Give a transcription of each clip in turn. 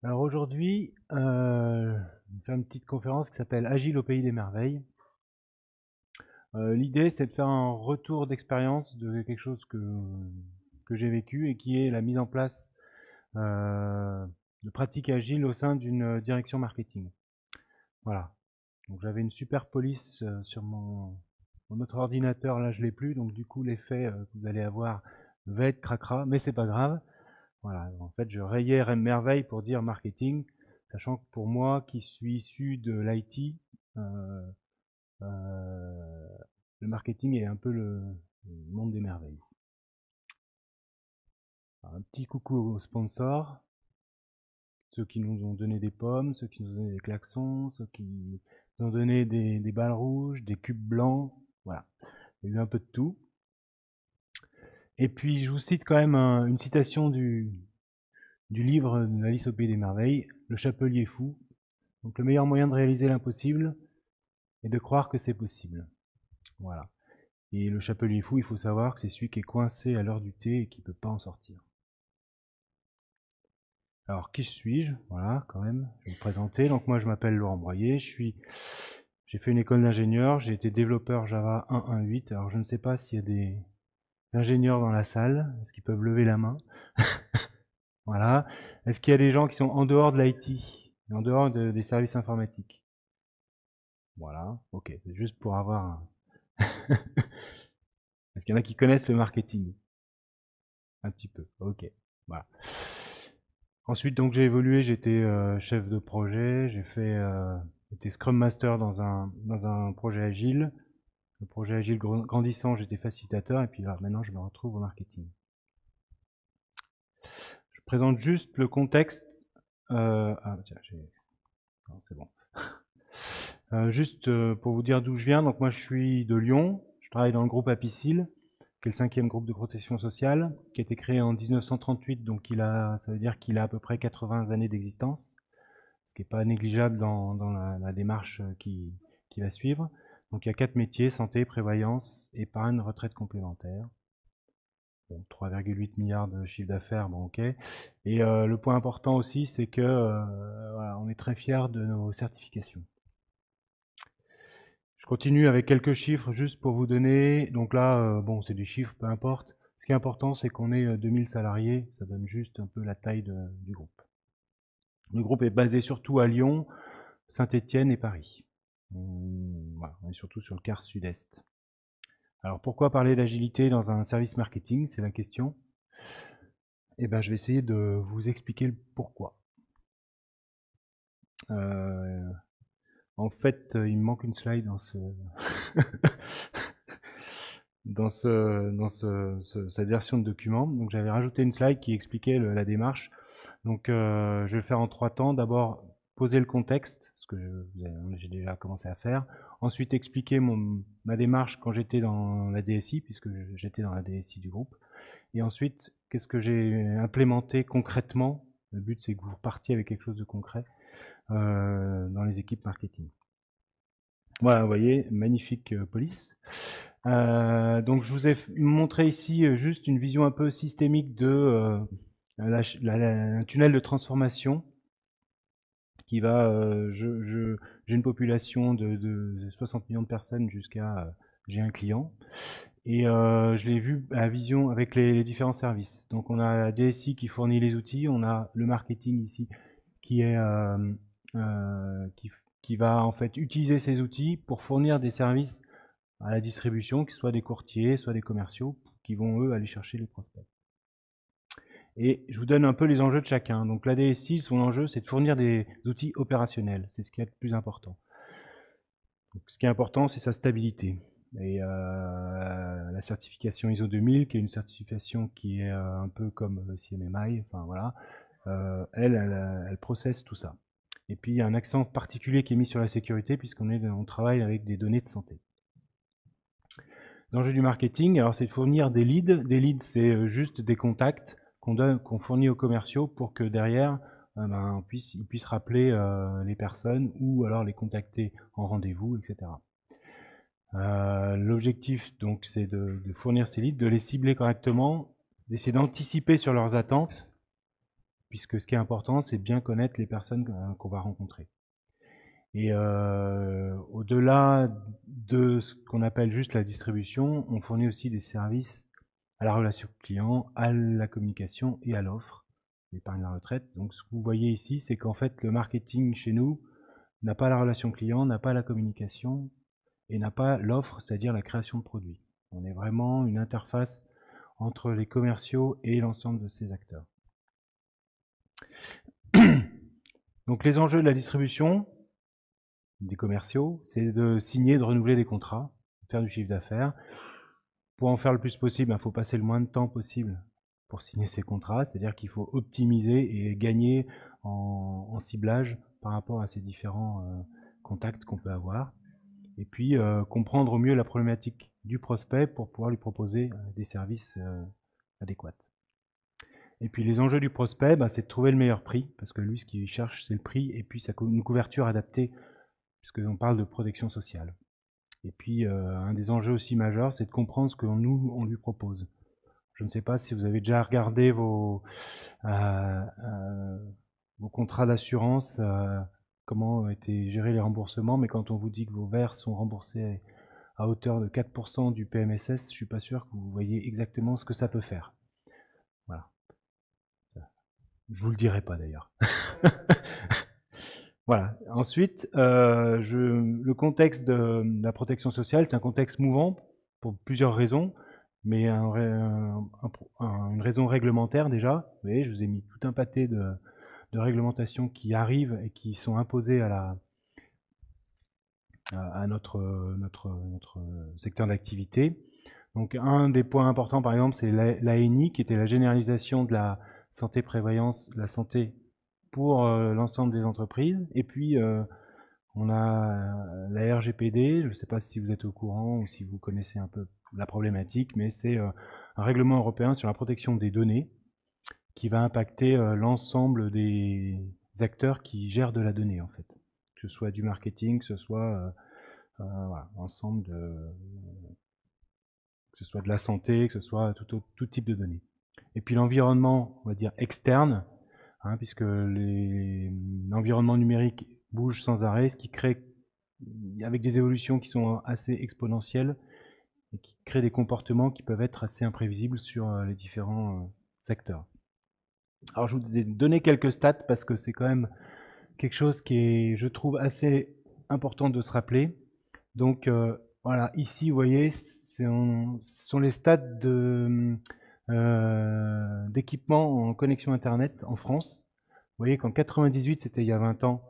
Alors aujourd'hui, je vais faire une petite conférence qui s'appelle Agile au pays des merveilles. L'idée, c'est de faire un retour d'expérience de quelque chose que j'ai vécu et qui est la mise en place de pratiques agiles au sein d'une direction marketing. Voilà. Donc j'avais une super police sur mon autre ordinateur, là je l'ai plus, donc du coup l'effet que vous allez avoir va être cracra, mais c'est pas grave. Voilà, en fait, je rayais merveille pour dire marketing, sachant que pour moi, qui suis issu de l'IT, euh, euh, le marketing est un peu le monde des merveilles. Alors, un petit coucou aux sponsors, ceux qui nous ont donné des pommes, ceux qui nous ont donné des klaxons, ceux qui nous ont donné des balles rouges, des cubes blancs, voilà. Il y a eu un peu de tout. Et puis, je vous cite quand même une citation du livre de Alice au pays des merveilles, Le Chapelier fou. Donc, le meilleur moyen de réaliser l'impossible, et de croire que c'est possible. Voilà. Et le chapelier fou, il faut savoir que c'est celui qui est coincé à l'heure du thé et qui ne peut pas en sortir. Alors, qui suis-je? Voilà, quand même, je vais me présenter. Donc, moi, je m'appelle Laurent Broyer. J'ai fait une école d'ingénieur. J'ai été développeur Java 1.1.8. Alors, je ne sais pas s'il y a des ingénieurs dans la salle. Est-ce qu'ils peuvent lever la main? Voilà. Est-ce qu'il y a des gens qui sont en dehors de l'IT, en dehors des services informatiques? Voilà. Ok. C'est juste pour avoir un... Est-ce qu'il y en a qui connaissent le marketing? Un petit peu, ok. Voilà. Ensuite, donc j'ai évolué, j'étais chef de projet, j'étais Scrum Master dans un projet agile. Le projet agile grandissant, j'étais facilitateur, et puis là, maintenant, je me retrouve au marketing. Je présente juste le contexte. Tiens, non, c'est bon. Juste pour vous dire d'où je viens, donc moi je suis de Lyon, je travaille dans le groupe Apicil, qui est le 5e groupe de protection sociale, qui a été créé en 1938, donc ça veut dire qu'il a à peu près 80 années d'existence, ce qui n'est pas négligeable dans la démarche qui va suivre. Donc il y a 4 métiers: santé, prévoyance, épargne, retraite complémentaire. Bon, 3,8 milliards de chiffre d'affaires, bon ok. Et le point important aussi, c'est que voilà, on est très fiers de nos certifications. Je continue avec quelques chiffres juste pour vous donner. Donc là, bon, c'est des chiffres, peu importe. Ce qui est important, c'est qu'on est 2000 salariés. Ça donne juste un peu la taille du groupe. Le groupe est basé surtout à Lyon, Saint-Étienne et Paris. Voilà, on est surtout sur le quart sud-est. Alors pourquoi parler d'agilité dans un service marketing? C'est la question. Eh ben, je vais essayer de vous expliquer le pourquoi. En fait, il me manque une slide dans ce cette version de document. Donc j'avais rajouté une slide qui expliquait la démarche. Donc je vais le faire en 3 temps. D'abord poser le contexte, ce que j'ai déjà commencé à faire. Ensuite expliquer ma démarche quand j'étais dans la DSI, puisque j'étais dans la DSI du groupe. Et ensuite, qu'est-ce que j'ai implémenté concrètement. Le but, c'est que vous repartiez avec quelque chose de concret dans les équipes marketing. Voilà, vous voyez, magnifique police. Donc je vous ai montré ici juste une vision un peu systémique de un tunnel de transformation qui va, j'ai une population de 60 millions de personnes jusqu'à, j'ai un client. Et je l'ai vu à la vision avec les différents services. Donc on a la DSI qui fournit les outils, on a le marketing ici qui est qui va en fait utiliser ces outils pour fournir des services à la distribution, que ce soit des courtiers, soit des commerciaux, qui vont eux aller chercher les prospects. Et je vous donne un peu les enjeux de chacun. Donc la DSI, son enjeu, c'est de fournir des outils opérationnels. C'est ce qui est le plus important. Donc, ce qui est important, c'est sa stabilité. Et la certification ISO 2000, qui est une certification qui est un peu comme le CMMI, enfin voilà, elle processe tout ça. Et puis il y a un accent particulier qui est mis sur la sécurité, puisqu'on travaille avec des données de santé. L'enjeu du marketing, alors c'est de fournir des leads. Des leads, c'est juste des contacts qu'on fournit aux commerciaux pour que derrière, ils puissent rappeler les personnes ou alors les contacter en rendez-vous, etc. L'objectif, donc, c'est de fournir ces leads, de les cibler correctement, d'essayer d'anticiper sur leurs attentes, puisque ce qui est important, c'est de bien connaître les personnes qu'on va rencontrer. Et au-delà de ce qu'on appelle juste la distribution, on fournit aussi des services à la relation client, à la communication et à l'offre d'épargne la retraite. Donc ce que vous voyez ici, c'est qu'en fait le marketing chez nous n'a pas la relation client, n'a pas la communication et n'a pas l'offre, c'est-à-dire la création de produits. On est vraiment une interface entre les commerciaux et l'ensemble de ces acteurs. Donc les enjeux de la distribution des commerciaux, c'est de signer, de renouveler des contrats, de faire du chiffre d'affaires. Pour en faire le plus possible, il faut passer le moins de temps possible pour signer ces contrats, c'est-à-dire qu'il faut optimiser et gagner en ciblage par rapport à ces différents contacts qu'on peut avoir. Et puis comprendre au mieux la problématique du prospect pour pouvoir lui proposer des services adéquats. Et puis les enjeux du prospect, c'est de trouver le meilleur prix, parce que lui, ce qu'il cherche, c'est le prix, et puis une couverture adaptée, puisqu'on parle de protection sociale. Et puis un des enjeux aussi majeurs, c'est de comprendre ce que nous, on lui propose. Je ne sais pas si vous avez déjà regardé vos contrats d'assurance, comment ont été gérés les remboursements, mais quand on vous dit que vos verres sont remboursés à hauteur de 4% du PMSS, je ne suis pas sûr que vous voyez exactement ce que ça peut faire. Voilà. Je vous le dirai pas d'ailleurs. Voilà. Ensuite, le contexte de la protection sociale, c'est un contexte mouvant pour plusieurs raisons, mais une raison réglementaire déjà. Vous voyez, je vous ai mis tout un pâté de réglementations qui arrivent et qui sont imposées à notre secteur d'activité. Donc un des points importants, par exemple, c'est l'ANI, qui était la généralisation de la santé prévoyance, la santé pour l'ensemble des entreprises. Et puis on a la RGPD, je ne sais pas si vous êtes au courant ou si vous connaissez un peu la problématique, mais c'est un règlement européen sur la protection des données qui va impacter l'ensemble des acteurs qui gèrent de la donnée, en fait. Que ce soit du marketing, que ce soit voilà, ensemble que ce soit de la santé, que ce soit tout type de données. Et puis l'environnement, on va dire externe, puisque l'environnement numérique bouge sans arrêt, ce qui crée, avec des évolutions qui sont assez exponentielles, et qui crée des comportements qui peuvent être assez imprévisibles sur les différents secteurs. Alors je vous ai donné quelques stats parce que c'est quand même quelque chose qui est, je trouve, assez important de se rappeler. Donc voilà, ici, vous voyez, ce sont les stats d'équipement en connexion Internet en France. Vous voyez qu'en 98, c'était il y a 20 ans,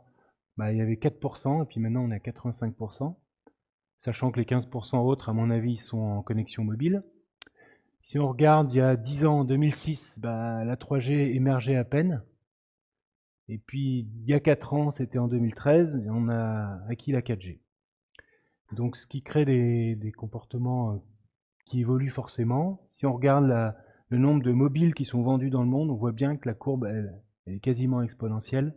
il y avait 4%, et puis maintenant on est à 85%, sachant que les 15% autres, à mon avis, sont en connexion mobile. Si on regarde, il y a 10 ans, en 2006, la 3G émergeait à peine. Et puis, il y a 4 ans, c'était en 2013, et on a acquis la 4G. Donc, ce qui crée des comportements qui évoluent forcément. Si on regarde le nombre de mobiles qui sont vendus dans le monde, on voit bien que la courbe, elle est quasiment exponentielle.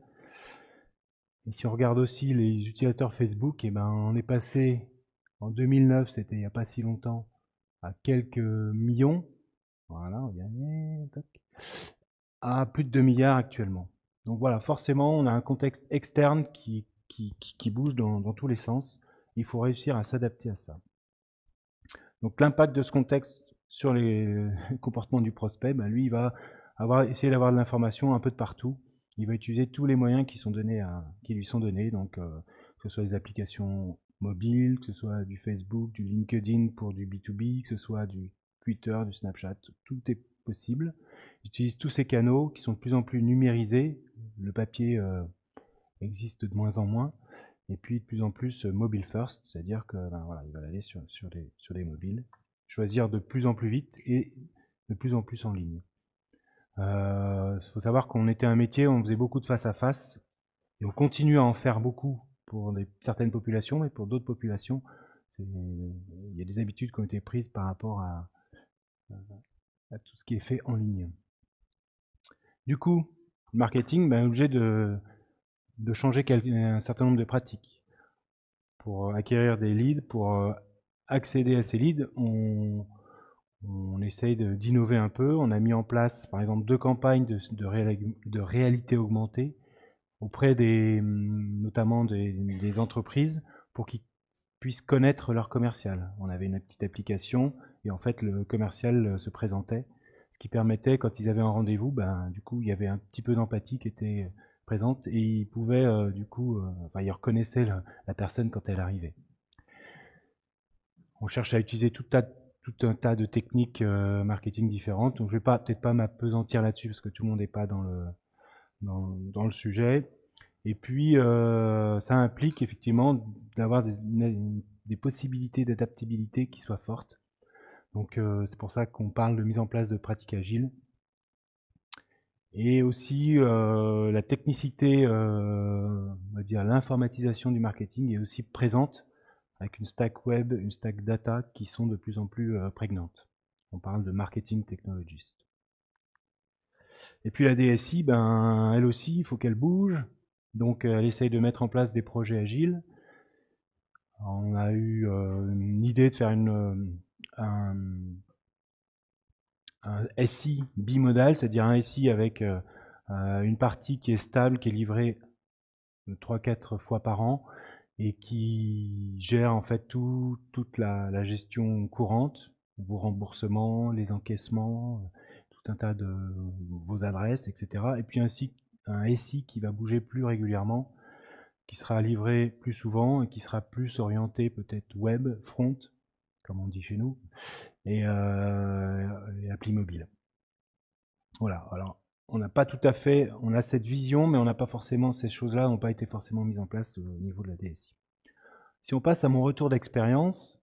Et si on regarde aussi les utilisateurs Facebook, on est passé, en 2009, c'était il n'y a pas si longtemps, à quelques millions. Voilà, regardez, à plus de 2 milliards actuellement. Donc voilà, forcément, on a un contexte externe qui bouge dans tous les sens. Il faut réussir à s'adapter à ça. Donc l'impact de ce contexte sur les comportements du prospect, lui, il va essayer d'avoir de l'information un peu de partout. Il va utiliser tous les moyens qui lui sont donnés, donc que ce soit des applications mobiles, que ce soit du Facebook, du LinkedIn pour du B2B, que ce soit du Twitter, du Snapchat, tout est possible. Il utilise tous ces canaux qui sont de plus en plus numérisés. Le papier existe de moins en moins. Et puis de plus en plus mobile first, c'est-à-dire que voilà, il va aller sur des mobiles, choisir de plus en plus vite et de plus en plus en ligne. Faut savoir qu'on était un métier, on faisait beaucoup de face à face, et on continue à en faire beaucoup pour certaines populations, mais pour d'autres populations, il y a des habitudes qui ont été prises par rapport à tout ce qui est fait en ligne. Du coup, le marketing est obligé de changer un certain nombre de pratiques. Pour acquérir des leads, pour accéder à ces leads, on On essaye d'innover un peu. On a mis en place, par exemple, 2 campagnes de réalité augmentée auprès notamment des entreprises pour qu'ils puissent connaître leur commercial. On avait une petite application et en fait le commercial se présentait, ce qui permettait quand ils avaient un rendez-vous, ben, du coup il y avait un petit peu d'empathie qui était présente et ils pouvaient enfin ils reconnaissaient la personne quand elle arrivait. On cherche à utiliser tout un tas de techniques marketing différentes. Donc je vais peut-être pas m'appesantir là-dessus parce que tout le monde n'est pas dans le sujet. Et puis ça implique effectivement d'avoir des possibilités d'adaptabilité qui soient fortes. Donc c'est pour ça qu'on parle de mise en place de pratiques agiles. Et aussi la technicité, on va dire l'informatisation du marketing est aussi présente avec une stack web, une stack data qui sont de plus en plus prégnantes. On parle de marketing technologist. Et puis la DSI, ben, elle aussi, il faut qu'elle bouge. Donc elle essaye de mettre en place des projets agiles. On a eu une idée de faire un, un SI bimodal, c'est-à-dire un SI avec une partie qui est stable, qui est livrée 3-4 fois par an et qui gère en fait toute la gestion courante, vos remboursements, les encaissements, tout un tas de vos adresses, etc. Et puis ainsi un SI qui va bouger plus régulièrement, qui sera livré plus souvent et qui sera plus orienté peut-être web, front, comme on dit chez nous, et appli mobile. Voilà, alors on n'a pas tout à fait, on a cette vision, mais on n'a pas forcément, ces choses-là n'ont pas été forcément mises en place au niveau de la DSI. Si on passe à mon retour d'expérience,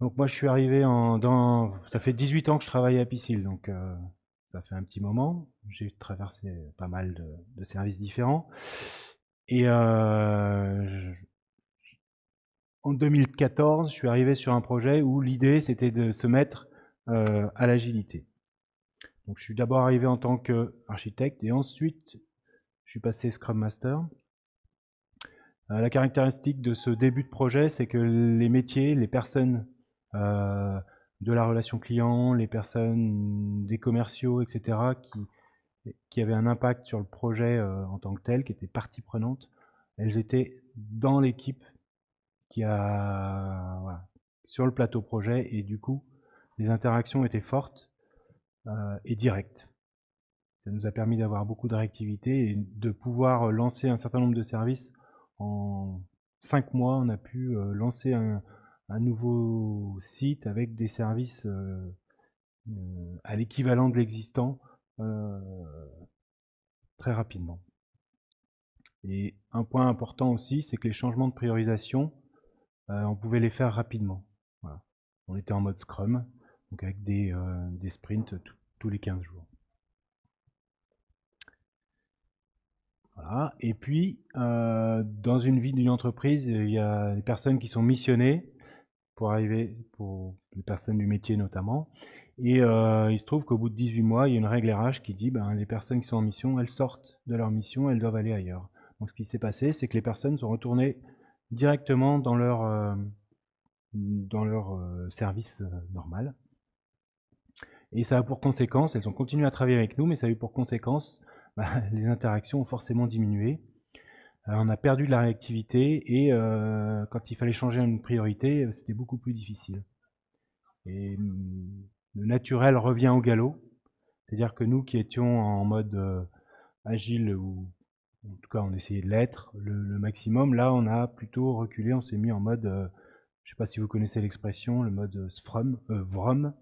donc moi je suis arrivé ça fait 18 ans que je travaille à Piscil, donc ça fait un petit moment. J'ai traversé pas mal de services différents. Et en 2014, je suis arrivé sur un projet où l'idée c'était de se mettre à l'agilité. Donc je suis d'abord arrivé en tant qu'architecte et ensuite je suis passé Scrum Master. La caractéristique de ce début de projet, c'est que les métiers, les personnes de la relation client, les personnes des commerciaux, etc., qui avaient un impact sur le projet en tant que tel, qui étaient partie prenante, elles étaient dans l'équipe voilà, sur le plateau projet et du coup, les interactions étaient fortes et directes. Ça nous a permis d'avoir beaucoup de réactivité et de pouvoir lancer un certain nombre de services. En 5 mois, on a pu lancer un nouveau site avec des services à l'équivalent de l'existant très rapidement. Et un point important aussi, c'est que les changements de priorisation, on pouvait les faire rapidement. Voilà. On était en mode Scrum, donc avec des sprints tous les 15 jours. Voilà. Et puis, dans une vie d'une entreprise, il y a des personnes qui sont missionnées pour arriver, pour les personnes du métier notamment. Et il se trouve qu'au bout de 18 mois, il y a une règle RH qui dit ben, les personnes qui sont en mission, elles sortent de leur mission, elles doivent aller ailleurs. Donc ce qui s'est passé, c'est que les personnes sont retournées directement dans leur service normal. Et ça a pour conséquence, elles ont continué à travailler avec nous, mais ça a eu pour conséquence, bah, les interactions ont forcément diminué. On a perdu de la réactivité et quand il fallait changer une priorité, c'était beaucoup plus difficile. Et le naturel revient au galop. C'est-à-dire que nous qui étions en mode agile, ou en tout cas on essayait de l'être le maximum, là on a plutôt reculé, on s'est mis en mode, je ne sais pas si vous connaissez l'expression, le mode VROM,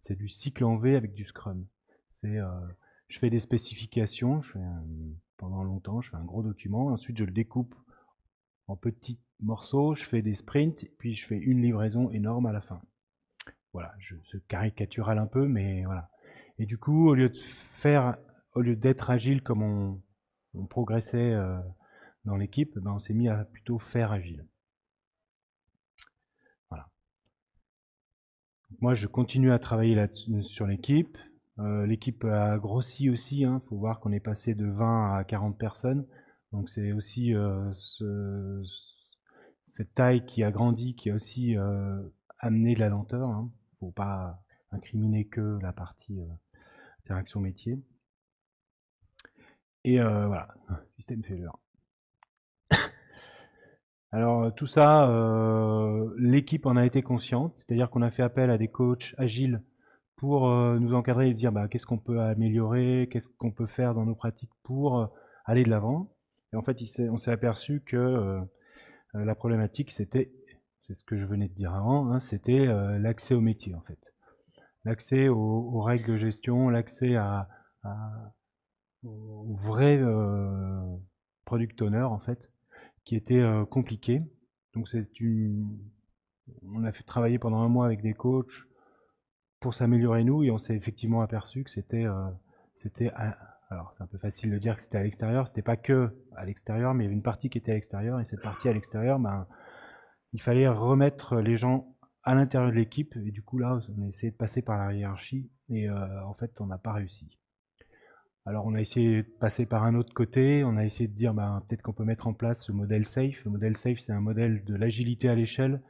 c'est du cycle en V avec du Scrum. C'est, je fais des spécifications, pendant longtemps, je fais un gros document, ensuite je le découpe en petits morceaux, je fais des sprints, puis je fais une livraison énorme à la fin. Voilà, je caricatural un peu, mais voilà. Et du coup, au lieu d'être agile comme on progressait dans l'équipe, ben on s'est mis à plutôt faire agile. Voilà. Moi, je continue à travailler là sur l'équipe. L'équipe a grossi aussi. Il faut voir qu'on est passé de 20 à 40 personnes. Donc c'est aussi cette taille qui a grandi, qui a aussi amené de la lenteur. Faut pas incriminer que la partie interaction métier. Et voilà, système failure. Alors tout ça, l'équipe en a été consciente, c'est-à-dire qu'on a fait appel à des coachs agiles pour nous encadrer et dire bah, qu'est-ce qu'on peut améliorer, qu'est-ce qu'on peut faire dans nos pratiques pour aller de l'avant. Et en fait, on s'est aperçu que la problématique, c'est ce que je venais de dire avant, hein, c'était l'accès au métier en fait. L'accès aux règles de gestion, l'accès aux vrais product owners en fait, qui était compliqué. Donc on a fait travailler pendant un mois avec des coachs pour s'améliorer nous et on s'est effectivement aperçu que alors c'est un peu facile de dire que c'était à l'extérieur, c'était pas que à l'extérieur, mais il y avait une partie qui était à l'extérieur et cette partie à l'extérieur, ben, il fallait remettre les gens à l'intérieur de l'équipe et du coup là on a essayé de passer par la hiérarchie et en fait on n'a pas réussi. Alors on a essayé de passer par un autre côté, on a essayé de dire ben, peut-être qu'on peut mettre en place le modèle SAFE. Le modèle SAFE c'est un modèle de l'agilité à l'échelle.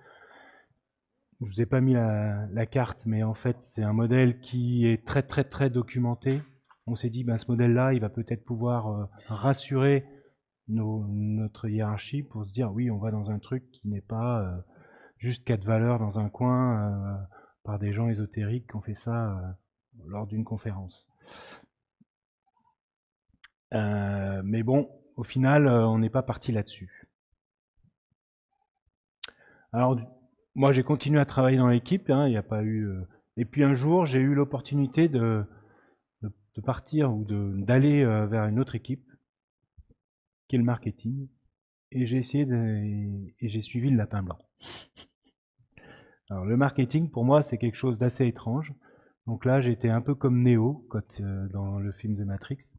Je vous ai pas mis la carte, mais en fait c'est un modèle qui est très très très documenté. On s'est dit ben, ce modèle-là il va peut-être pouvoir rassurer notre hiérarchie pour se dire oui on va dans un truc qui n'est pas juste 4 valeurs dans un coin par des gens ésotériques qui ont fait ça lors d'une conférence. Mais bon, au final, on n'est pas parti là-dessus. Alors, moi, j'ai continué à travailler dans l'équipe. Hein, il n'y a pas eu. Et puis un jour, j'ai eu l'opportunité de partir ou d'aller vers une autre équipe, qui est le marketing. Et j'ai essayé et j'ai suivi le lapin blanc. Alors, le marketing, pour moi, c'est quelque chose d'assez étrange. Donc là, j'étais un peu comme Neo dans le film The Matrix.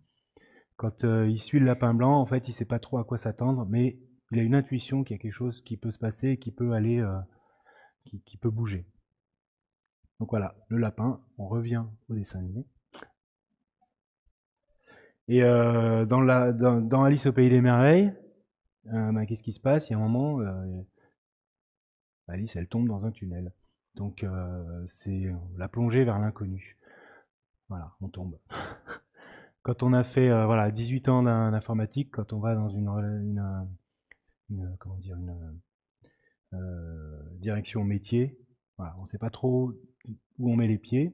Quand il suit le lapin blanc, en fait, il sait pas trop à quoi s'attendre, mais il a une intuition qu'il y a quelque chose qui peut se passer, qui peut aller, qui peut bouger. Donc voilà, le lapin, on revient au dessin animé. Et dans Alice au pays des merveilles, bah, qu'est-ce qui se passe? Il y a un moment, Alice, elle tombe dans un tunnel. Donc c'est la plongée vers l'inconnu. Voilà, on tombe. Quand on a fait voilà 18 ans d'informatique, quand on va dans comment dire direction métier, voilà, on ne sait pas trop où on met les pieds.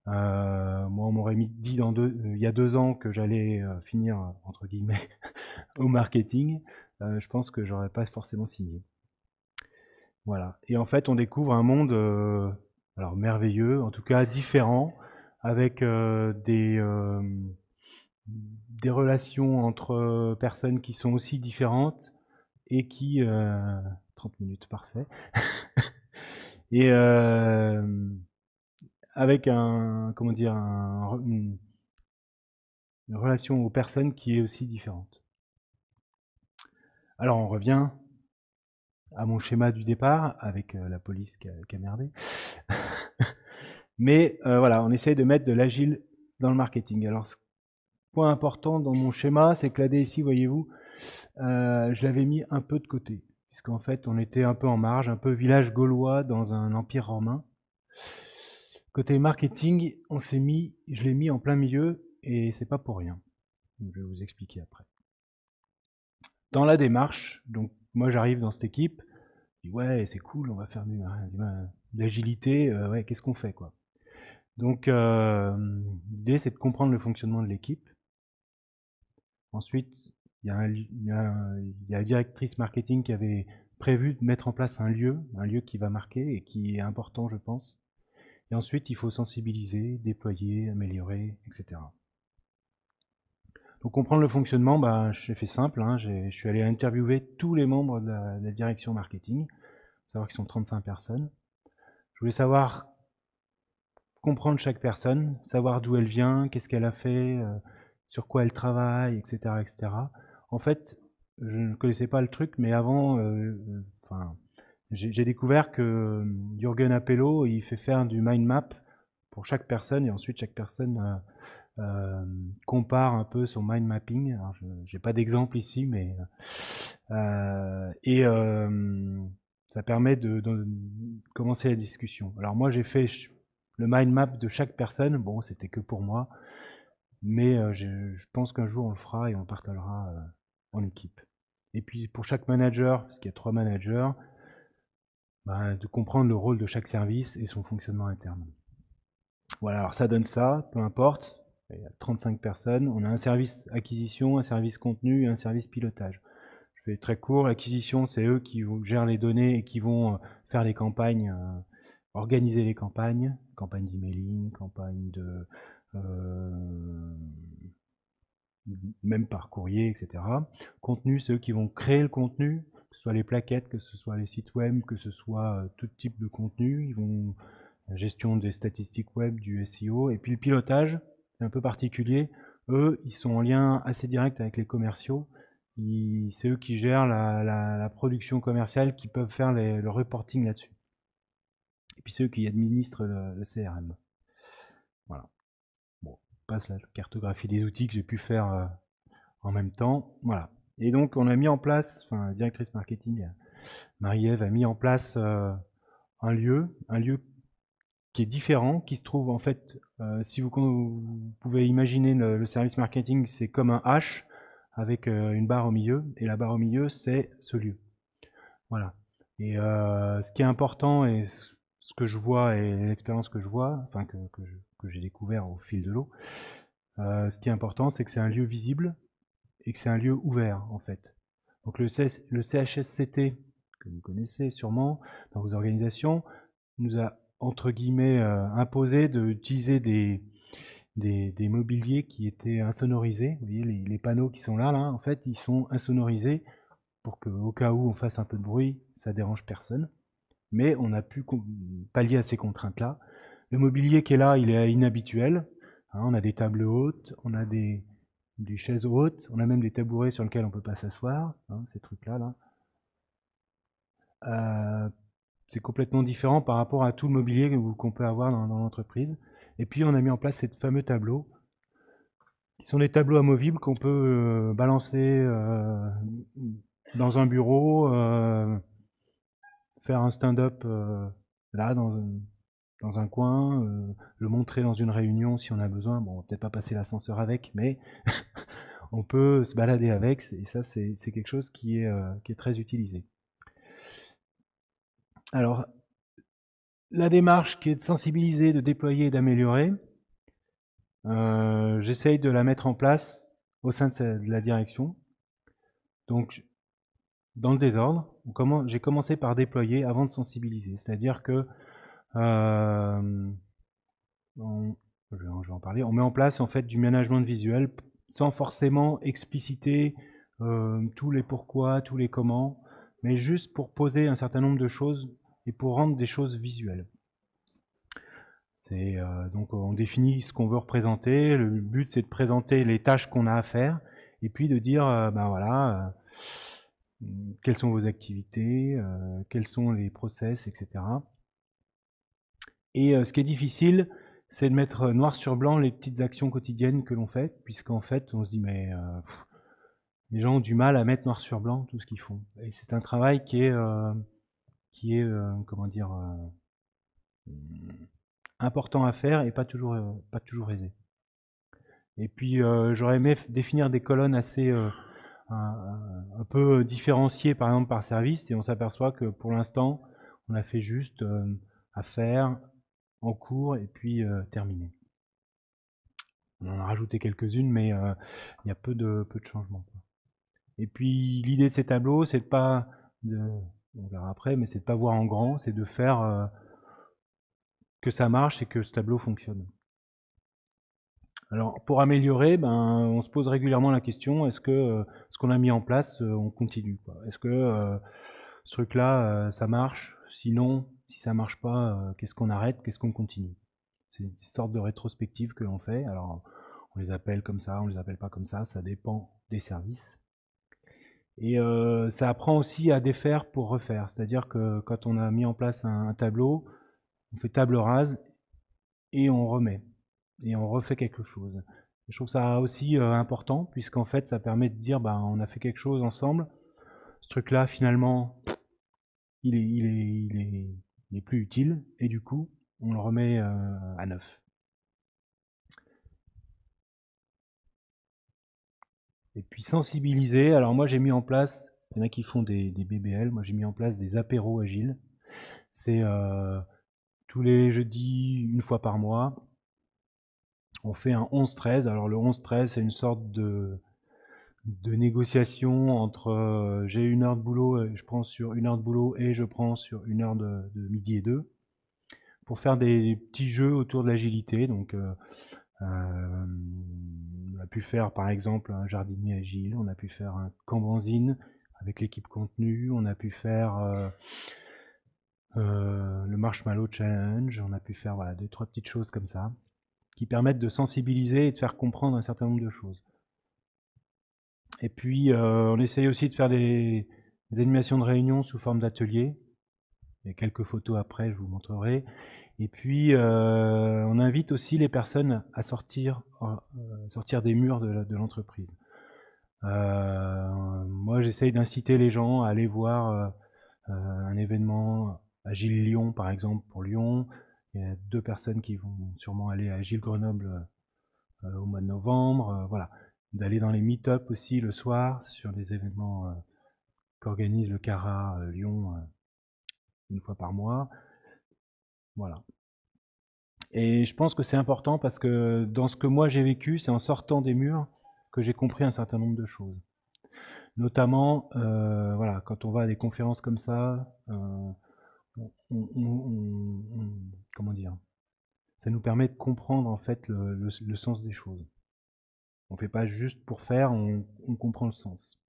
Moi, on m'aurait dit il y a 2 ans que j'allais finir entre guillemets au marketing. Je pense que j'aurais pas forcément signé. Voilà. Et en fait, on découvre un monde alors merveilleux, en tout cas différent, avec des relations entre personnes qui sont aussi différentes et qui 30 minutes parfait et avec comment dire une relation aux personnes qui est aussi différente. Alors on revient à mon schéma du départ avec la police qui a merdé. Mais voilà, on essaye de mettre de l'agile dans le marketing. Alors point important dans mon schéma, c'est que la DSI, voyez-vous, je l'avais mis un peu de côté, puisqu'en fait, on était un peu en marge, un peu village gaulois dans un empire romain. Côté marketing, je l'ai mis en plein milieu, et c'est pas pour rien. Je vais vous expliquer après. Dans la démarche, donc moi j'arrive dans cette équipe, je dis ouais c'est cool, on va faire de l'agilité, ouais qu'est-ce qu'on fait quoi. Donc l'idée c'est de comprendre le fonctionnement de l'équipe. Ensuite, il y a la directrice marketing qui avait prévu de mettre en place un lieu qui va marquer et qui est important, je pense. Et ensuite, il faut sensibiliser, déployer, améliorer, etc. Donc comprendre le fonctionnement, bah, j'ai fait simple. Hein, je suis allé interviewer tous les membres de la direction marketing, savoir qu'ils sont 35 personnes. Je voulais savoir comprendre chaque personne, savoir d'où elle vient, qu'est-ce qu'elle a fait, sur quoi elle travaille, etc., etc. En fait, je ne connaissais pas le truc, mais avant, enfin, j'ai découvert que Jürgen Appelo, il fait faire du mind map pour chaque personne, et ensuite chaque personne compare un peu son mind mapping. Alors, j'ai pas d'exemple ici, mais ça permet de commencer la discussion. Alors moi, j'ai fait le mind map de chaque personne. Bon, c'était que pour moi, mais je pense qu'un jour on le fera et on le partagera en équipe. Et puis pour chaque manager, parce qu'il y a 3 managers, de comprendre le rôle de chaque service et son fonctionnement interne. Voilà, alors ça donne ça, peu importe. Il y a 35 personnes. On a un service acquisition, un service contenu et un service pilotage. Je fais très court. L'acquisition, c'est eux qui gèrent les données et qui vont faire les campagnes, organiser les campagnes d'emailing, campagnes de même par courrier, etc. Contenu, c'est eux qui vont créer le contenu, que ce soit les plaquettes, que ce soit les sites web, que ce soit tout type de contenu. Ils vont gestion des statistiques web, du SEO, et puis le pilotage, c'est un peu particulier. Eux, ils sont en lien assez direct avec les commerciaux. C'est eux qui gèrent la production commerciale, qui peuvent faire le reporting là-dessus. Et puis c'est eux qui administrent le CRM. Voilà. Bon, on passe la cartographie des outils que j'ai pu faire en même temps. Voilà. Et donc on a mis en place, enfin la directrice marketing, Marie-Ève, a mis en place un lieu qui est différent, qui se trouve en fait, si vous pouvez imaginer le service marketing, c'est comme un H avec une barre au milieu, et la barre au milieu, c'est ce lieu. Voilà. Et ce qui est important, et ce que je vois, et l'expérience que je vois, enfin que j'ai découvert au fil de l'eau, ce qui est important, c'est que c'est un lieu visible, et que c'est un lieu ouvert, en fait. Donc le CHSCT, que vous connaissez sûrement dans vos organisations, nous a entre guillemets imposé d'utiliser des mobiliers qui étaient insonorisés. Vous voyez les panneaux qui sont là, en fait, ils sont insonorisés pour qu'au cas où on fasse un peu de bruit, ça dérange personne. Mais on a pu pallier à ces contraintes-là. Le mobilier qui est là, il est inhabituel. On a des tables hautes, on a des chaises hautes, on a même des tabourets sur lesquels on ne peut pas s'asseoir, ces trucs-là. C'est complètement différent par rapport à tout le mobilier qu'on peut avoir dans l'entreprise. Et puis on a mis en place ces fameux tableaux, qui sont des tableaux amovibles qu'on peut balancer dans un bureau, faire un stand-up là, dans un coin, le montrer dans une réunion si on a besoin. Bon, on va peut-être pas passer l'ascenseur avec, mais on peut se balader avec, et ça c'est quelque chose qui est très utilisé. Alors, la démarche qui est de sensibiliser, de déployer et d'améliorer, j'essaye de la mettre en place au sein de la direction. Donc, dans le désordre, j'ai commencé par déployer avant de sensibiliser. C'est-à-dire que, je vais en parler, on met en place en fait du management visuel sans forcément expliciter tous les pourquoi, tous les comment, mais juste pour poser un certain nombre de choses et pour rendre des choses visuelles. Donc on définit ce qu'on veut représenter. Le but c'est de présenter les tâches qu'on a à faire et puis de dire voilà quelles sont vos activités, quels sont les process, etc. Et ce qui est difficile, c'est de mettre noir sur blanc les petites actions quotidiennes que l'on fait, puisqu'en fait on se dit mais les gens ont du mal à mettre noir sur blanc tout ce qu'ils font. Et c'est un travail qui est comment dire important à faire et pas toujours aisé. Et puis j'aurais aimé définir des colonnes assez un peu différenciées par exemple par service, et on s'aperçoit que pour l'instant on a fait juste à faire, en cours et puis terminé. On en a rajouté quelques-unes, mais il y a peu de changements. Et puis l'idée de ces tableaux, c'est de pas, on verra après, mais c'est de pas voir en grand, c'est de faire que ça marche et que ce tableau fonctionne. Alors pour améliorer, on se pose régulièrement la question, est-ce que ce qu'on a mis en place, on continue? Est-ce que ce truc-là, ça marche? Sinon, si ça marche pas, qu'est-ce qu'on arrête? Qu'est-ce qu'on continue? C'est une sorte de rétrospective que l'on fait. Alors on les appelle comme ça, on les appelle pas comme ça dépend des services. Et ça apprend aussi à défaire pour refaire. C'est-à-dire que quand on a mis en place un tableau, on fait table rase et on remet. Et on refait quelque chose. Et je trouve ça aussi important, puisqu'en fait, ça permet de dire, on a fait quelque chose ensemble. Ce truc-là, finalement, il est plus utile. Et du coup, on le remet à neuf. Et puis sensibiliser, alors moi j'ai mis en place, il y en a qui font des BBL, moi j'ai mis en place des apéros agiles. C'est tous les jeudis, une fois par mois, on fait un 11-13. Alors le 11-13, c'est une sorte de négociation entre j'ai une heure de boulot, je prends sur une heure de boulot et je prends sur une heure de midi et deux, pour faire des petits jeux autour de l'agilité. Donc on a pu faire par exemple un jardinier agile, on a pu faire un Kanbanzine avec l'équipe contenu, on a pu faire le Marshmallow Challenge, on a pu faire voilà, 2-3 petites choses comme ça, qui permettent de sensibiliser et de faire comprendre un certain nombre de choses. Et puis on essaye aussi de faire des animations de réunion sous forme d'atelier. Il y a quelques photos après, je vous montrerai. Et puis on invite aussi les personnes à sortir des murs de l'entreprise. Moi j'essaye d'inciter les gens à aller voir un événement Agile Lyon par exemple pour Lyon. Il y a 2 personnes qui vont sûrement aller à Agile Grenoble au mois de novembre. Voilà, d'aller dans les meet-up aussi le soir sur des événements qu'organise le CARA Lyon une fois par mois. Voilà. Et je pense que c'est important parce que dans ce que moi j'ai vécu, c'est en sortant des murs que j'ai compris un certain nombre de choses. Notamment, voilà, quand on va à des conférences comme ça, comment dire, ça nous permet de comprendre en fait le sens des choses. On ne fait pas juste pour faire, on comprend le sens.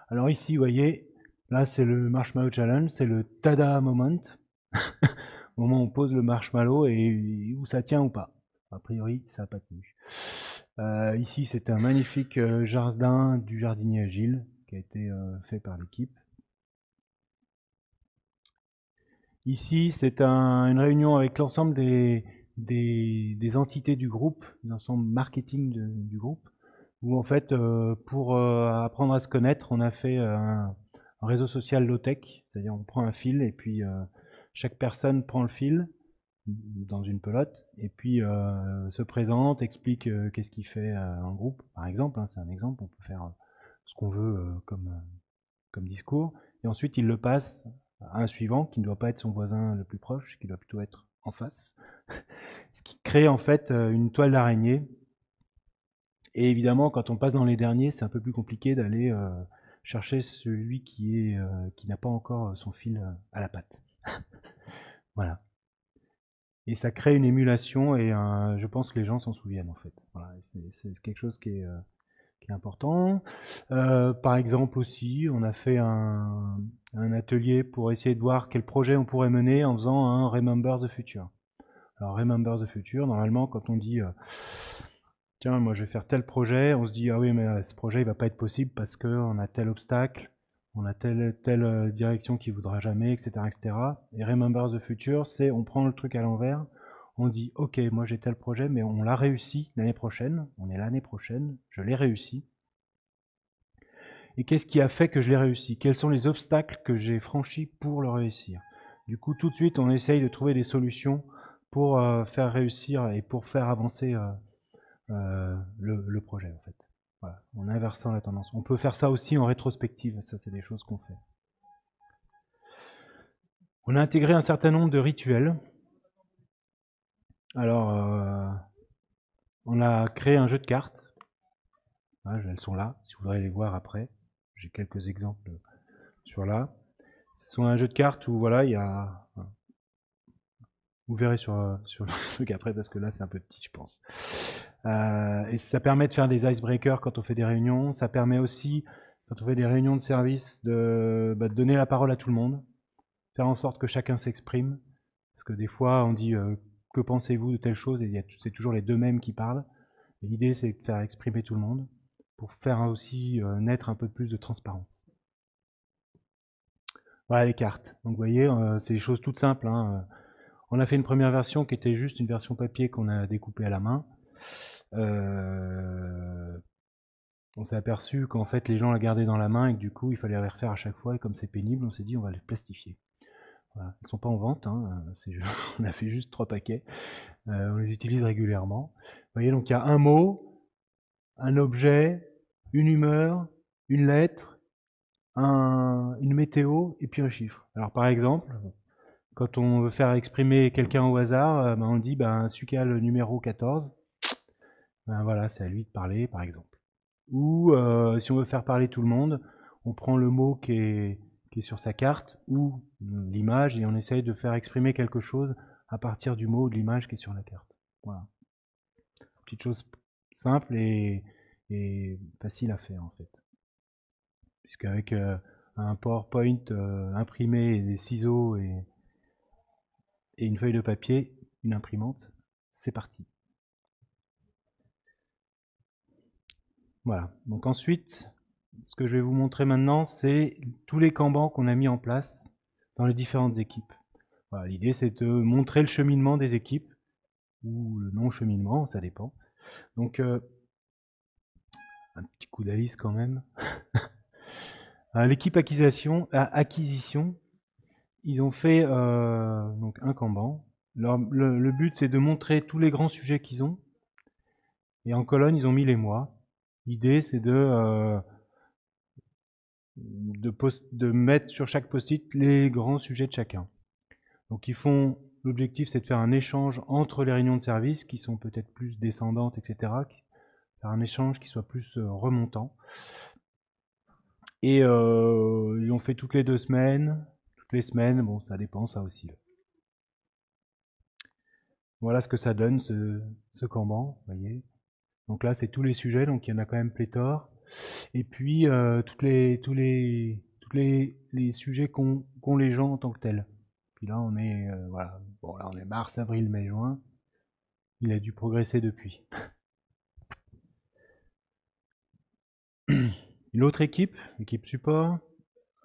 Alors ici, vous voyez, là c'est le Marshmallow Challenge, c'est le Tada Moment. Au moment où on pose le marshmallow et où ça tient ou pas. A priori, ça n'a pas tenu. Ici, c'est un magnifique jardin du jardinier agile qui a été fait par l'équipe. Ici, c'est une réunion avec l'ensemble des entités du groupe, l'ensemble marketing du groupe, où en fait, pour apprendre à se connaître, on a fait un réseau social low-tech, c'est-à-dire on prend un fil et puis chaque personne prend le fil dans une pelote et puis se présente, explique qu'est-ce qu'il fait en groupe, par exemple, hein, c'est un exemple, on peut faire ce qu'on veut comme discours, et ensuite il le passe à un suivant qui ne doit pas être son voisin le plus proche, qui doit plutôt être en face, ce qui crée en fait une toile d'araignée. Et évidemment, quand on passe dans les derniers, c'est un peu plus compliqué d'aller chercher celui qui n'a pas encore son fil à la patte. Voilà. Et ça crée une émulation et je pense que les gens s'en souviennent en fait. Voilà, c'est quelque chose qui est important. Par exemple aussi, on a fait un atelier pour essayer de voir quel projet on pourrait mener en faisant un Remember the Future. Alors Remember the Future, normalement quand on dit tiens, moi je vais faire tel projet, on se dit ah oui mais ce projet il va pas être possible parce qu'on a tel obstacle, on a telle direction qui voudra jamais, etc., etc. Et Remember the Future, c'est on prend le truc à l'envers, on dit ok moi j'ai tel projet mais on l'a réussi l'année prochaine, on est l'année prochaine, je l'ai réussi. Et qu'est-ce qui a fait que je l'ai réussi? Quels sont les obstacles que j'ai franchis pour le réussir? Du coup, tout de suite, on essaye de trouver des solutions pour faire réussir et pour faire avancer le projet, en fait. Voilà, en inversant la tendance. On peut faire ça aussi en rétrospective, ça c'est des choses qu'on fait. On a intégré un certain nombre de rituels. Alors, on a créé un jeu de cartes. Voilà, elles sont là, si vous voudrez les voir après. J'ai quelques exemples sur là. Ce sont un jeu de cartes où voilà, il y a. Vous verrez sur le truc après parce que là c'est un peu petit, je pense. Et ça permet de faire des icebreakers quand on fait des réunions. Ça permet aussi, quand on fait des réunions de service, de donner la parole à tout le monde, faire en sorte que chacun s'exprime. Parce que des fois, on dit que pensez-vous de telle chose et c'est toujours les deux mêmes qui parlent. Et l'idée, c'est de faire exprimer tout le monde pour faire aussi naître un peu plus de transparence. Voilà les cartes. Donc vous voyez, c'est des choses toutes simples. Hein. On a fait une première version qui était juste une version papier qu'on a découpée à la main. On s'est aperçu qu'en fait les gens la gardaient dans la main et que du coup il fallait les refaire à chaque fois et comme c'est pénible, on s'est dit on va les plastifier. Voilà. Elles ne sont pas en vente, hein, on a fait juste 3 paquets. On les utilise régulièrement. Vous voyez, donc il y a un mot, un objet, une humeur, une lettre, une météo et puis un chiffre. Alors par exemple, quand on veut faire exprimer quelqu'un au hasard, ben on dit celui qui a le numéro 14, ben voilà, c'est à lui de parler par exemple. Ou si on veut faire parler tout le monde, on prend le mot qui est sur sa carte ou l'image et on essaye de faire exprimer quelque chose à partir du mot ou de l'image qui est sur la carte. Voilà. Petite chose simple et facile à faire en fait. Puisqu'avec un PowerPoint imprimé et des ciseaux et une feuille de papier, une imprimante, c'est parti. Voilà. Donc ensuite, ce que je vais vous montrer maintenant, c'est tous les Kanban qu'on a mis en place dans les différentes équipes. Voilà, l'idée, c'est de montrer le cheminement des équipes, ou le non-cheminement, ça dépend. Donc, un petit coup d'Alice quand même. L'équipe acquisition, ils ont fait donc un Kanban. Le but, c'est de montrer tous les grands sujets qu'ils ont. Et en colonne, ils ont mis les mois. L'idée, c'est de mettre sur chaque post-it les grands sujets de chacun. Donc l'objectif c'est de faire un échange entre les réunions de service qui sont peut-être plus descendantes, etc. Faire un échange qui soit plus remontant. Et ils l'ont fait toutes les 2 semaines, toutes les semaines, bon ça dépend ça aussi. Voilà ce que ça donne ce Kanban, vous voyez. Donc là c'est tous les sujets, donc il y en a quand même pléthore. Et puis tous les sujets qu'ont les gens en tant que tels. Puis là on est voilà, bon là on est mars, avril, mai, juin. Il a dû progresser depuis. L'autre équipe, l'équipe support,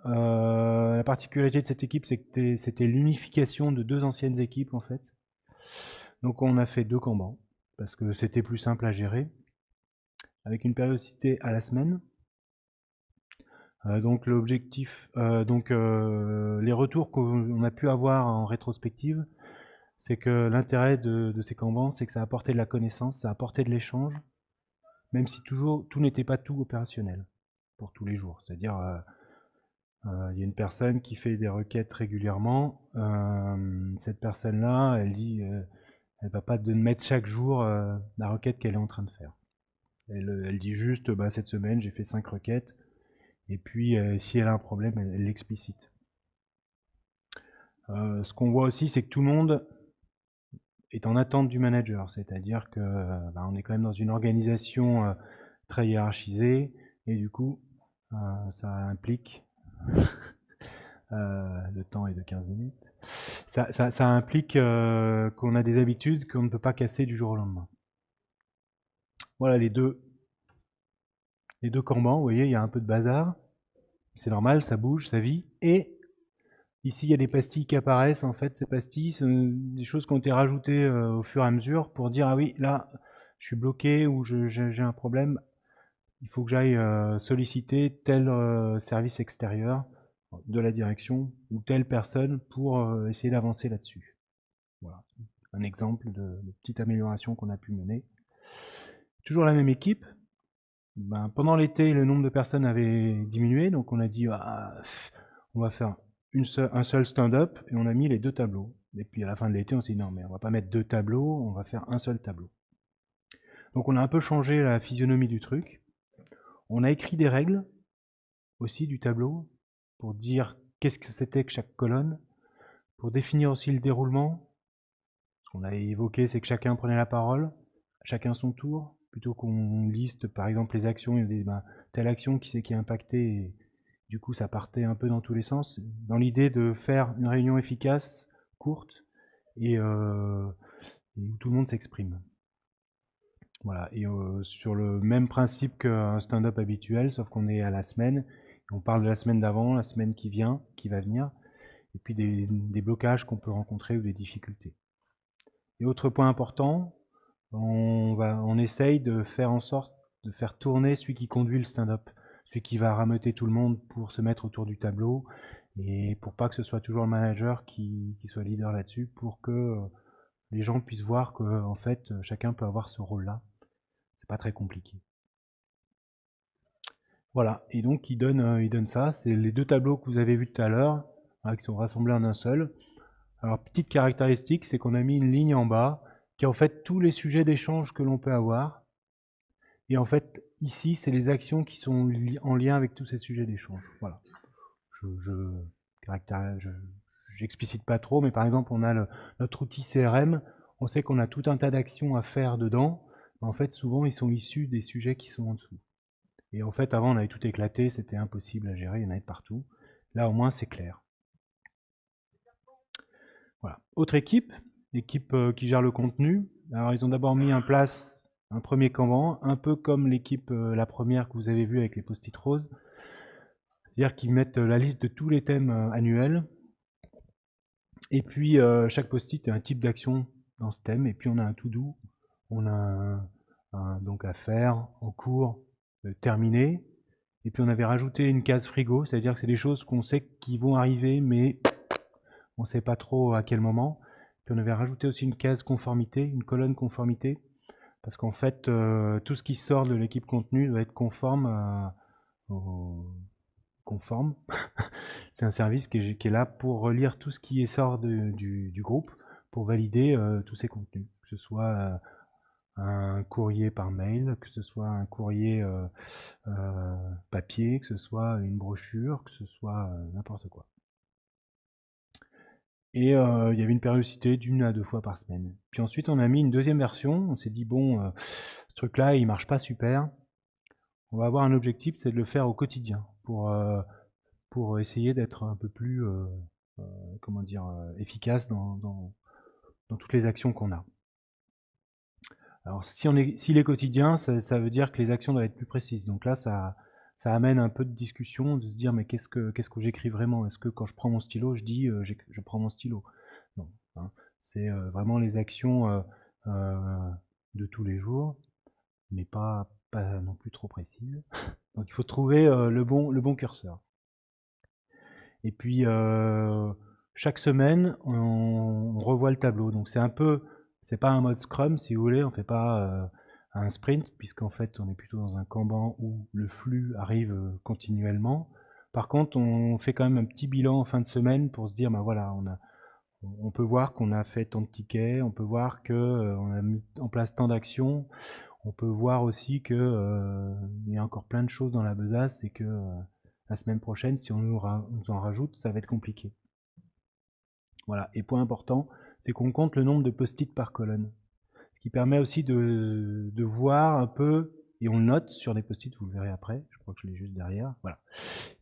la particularité de cette équipe, c'est que c'était l'unification de 2 anciennes équipes en fait. Donc on a fait 2 Kanban parce que c'était plus simple à gérer, avec une périodicité à la semaine. Donc l'objectif, les retours qu'on a pu avoir en rétrospective, c'est que l'intérêt de ces Kanban, c'est que ça a apporté de la connaissance, ça a apporté de l'échange, même si tout n'était pas tout opérationnel pour tous les jours. C'est-à-dire, il y a une personne qui fait des requêtes régulièrement. Cette personne-là, elle dit, elle va pas mettre chaque jour la requête qu'elle est en train de faire. Elle dit juste, cette semaine, j'ai fait 5 requêtes. Et puis, si elle a un problème, elle l'explicite. Ce qu'on voit aussi, c'est que tout le monde est en attente du manager. C'est-à-dire que on est quand même dans une organisation très hiérarchisée. Et du coup, ça implique le temps est de 15 minutes. Ça implique qu'on a des habitudes qu'on ne peut pas casser du jour au lendemain. Voilà les deux Kanban, vous voyez, il y a un peu de bazar. C'est normal, ça bouge, ça vit. Et ici, il y a des pastilles qui apparaissent. En fait, ces pastilles, sont des choses qui ont été rajoutées au fur et à mesure pour dire, ah oui, là, je suis bloqué ou j'ai un problème. Il faut que j'aille solliciter tel service extérieur de la direction ou telle personne pour essayer d'avancer là-dessus. Voilà, un exemple de petite amélioration qu'on a pu mener. Toujours la même équipe. Pendant l'été, le nombre de personnes avait diminué, donc on a dit on va faire un seul stand-up et on a mis les 2 tableaux. Et puis à la fin de l'été, on s'est dit non, mais on va pas mettre 2 tableaux, on va faire un seul tableau. Donc on a un peu changé la physionomie du truc. On a écrit des règles aussi du tableau pour dire qu'est-ce que c'était que chaque colonne, pour définir aussi le déroulement. Ce qu'on a évoqué, c'est que chacun prenait la parole, chacun son tour, plutôt qu'on liste par exemple les actions, et dit telle action qui c'est qui est impactée, et du coup ça partait un peu dans tous les sens, dans l'idée de faire une réunion efficace, courte, et où tout le monde s'exprime. Voilà, et sur le même principe qu'un stand-up habituel, sauf qu'on est à la semaine, on parle de la semaine d'avant, la semaine qui va venir, et puis des blocages qu'on peut rencontrer ou des difficultés. Et autre point important, on essaye de faire en sorte de faire tourner celui qui conduit le stand-up, celui qui va rameuter tout le monde pour se mettre autour du tableau et pour pas que ce soit toujours le manager qui soit leader là-dessus, pour que les gens puissent voir que en fait chacun peut avoir ce rôle-là. C'est pas très compliqué. Voilà, et donc il donne ça. C'est les deux tableaux que vous avez vus tout à l'heure, hein, qui sont rassemblés en un seul. Alors, petite caractéristique, c'est qu'on a mis une ligne en bas qui est en fait tous les sujets d'échange que l'on peut avoir. Et en fait, ici, c'est les actions qui sont en lien avec tous ces sujets d'échange. Voilà. J'explicite pas trop, mais par exemple, on a notre outil CRM. On sait qu'on a tout un tas d'actions à faire dedans. Mais en fait, souvent, ils sont issus des sujets qui sont en dessous. Et en fait, avant, on avait tout éclaté, c'était impossible à gérer, il y en avait partout. Là, au moins, c'est clair. Voilà. Autre équipe, l'équipe qui gère le contenu. Alors, ils ont d'abord mis en place un premier Kanban, un peu comme l'équipe, la première que vous avez vue avec les post-it roses. C'est-à-dire qu'ils mettent la liste de tous les thèmes annuels. Et puis, chaque post-it est un type d'action dans ce thème. Et puis, on a un to-do, on a donc à faire, en cours, terminé. Et puis, on avait rajouté une case frigo, c'est-à-dire que c'est des choses qu'on sait qui vont arriver, mais on ne sait pas trop à quel moment. Puis on avait rajouté aussi une case conformité, une colonne conformité, parce qu'en fait, tout ce qui sort de l'équipe contenu doit être conforme conforme. C'est un service qui est là pour relire tout ce qui sort du groupe, pour valider tous ces contenus, que ce soit un courrier par mail, que ce soit un courrier papier, que ce soit une brochure, que ce soit n'importe quoi. Et il y avait une périodicité d'1 à 2 fois par semaine. Puis ensuite, on a mis une deuxième version. On s'est dit, bon, ce truc-là, il marche pas super. On va avoir un objectif, c'est de le faire au quotidien pour essayer d'être un peu plus, comment dire, efficace dans toutes les actions qu'on a. Alors, s'il est quotidien, ça veut dire que les actions doivent être plus précises. Donc là, ça amène un peu de discussion, de se dire, mais qu'est-ce que j'écris vraiment? Est-ce que quand je prends mon stylo, je dis, je prends mon stylo? Non, hein. C'est vraiment les actions de tous les jours, mais pas non plus trop précises. Donc il faut trouver le bon curseur. Et puis chaque semaine, on revoit le tableau. Donc c'est pas un mode Scrum si vous voulez, on fait pas un sprint, puisqu'en fait on est plutôt dans un Kanban où le flux arrive continuellement. Par contre, on fait quand même un petit bilan en fin de semaine pour se dire, ben voilà, on peut voir qu'on a fait tant de tickets, on peut voir qu'on a mis en place tant d'actions, on peut voir aussi qu'il y a encore plein de choses dans la besace et que la semaine prochaine, si on nous en rajoute, ça va être compliqué. Voilà. Et point important, c'est qu'on compte le nombre de post-it par colonne. Ce qui permet aussi de voir un peu, et on note sur les post-it, vous le verrez après, je crois que je l'ai juste derrière, voilà.